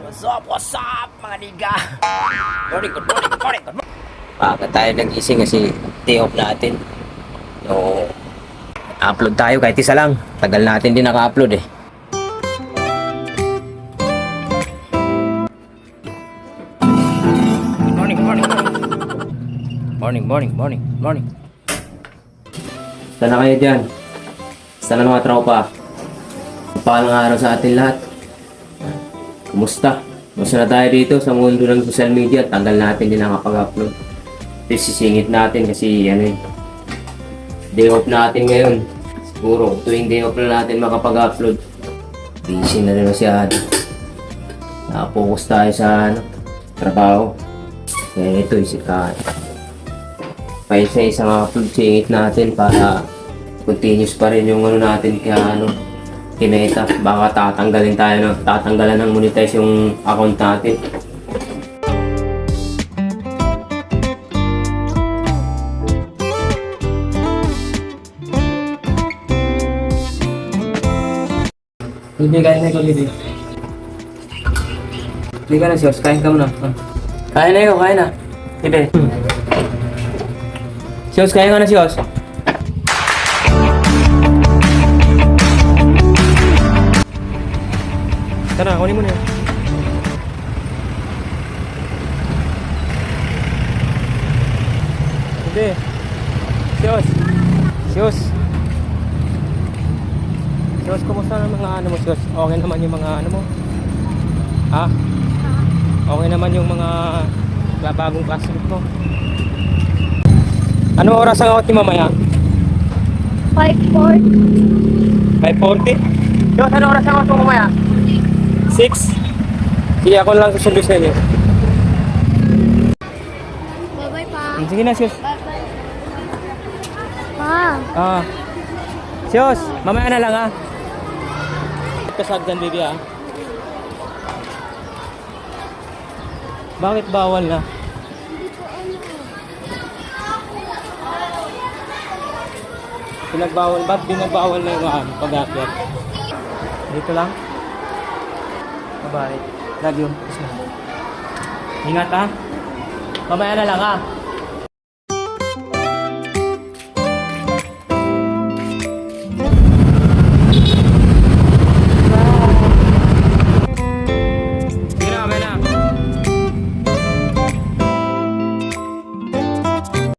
What's up, mga niga? Good morning. Baga tayo nagising kasi day off natin. So, upload tayo kahit isa lang. Tagal natin din naka-upload eh. Morning. Saan na kayo dyan? Saan na mga tropa? Palang araw sa atin lahat. Kumusta? Kumusta na tayo dito sa mundo ng social media? Tagal natin din nakapag-upload. Ito sisingit natin kasi day off natin ngayon. Siguro tuwing day off na natin makapag-upload. Busy na rin masyado. Nakapokus tayo sa trabaho. Kaya ito pa isang upload singit natin para continuous pa rin yung natin kaya kineta. Baka tatanggalan ng monetize yung account natin. Hindi kain na ikaw, Lidi. Hindi ka na, Sios. Kain ka muna. Kain na ikaw, kain na. Lidi. Sios, kain ka na, Sios. Tara, kunin mo na yan. Hindi. Sios, kumusta na mga mo, Sios? Okay naman yung mga mo? Ha? Okay naman yung mga bagong classroom mo? Ano oras ang outing mamaya? 5:40. 5:40? Sios, ano oras ang outing mamaya? 6? Sige, ako lang susundo sa inyo. Bye-bye pa. Sige na, Sios. Pa. Sios, mamaya na lang ha. Kasagdan, baby ha. Bakit bawal na? Pinagbawal, ba't binagbawal na yung pag-akyat? Dito lang? Bye-bye. Love you. Ingat ha. Mamaya na lang ha.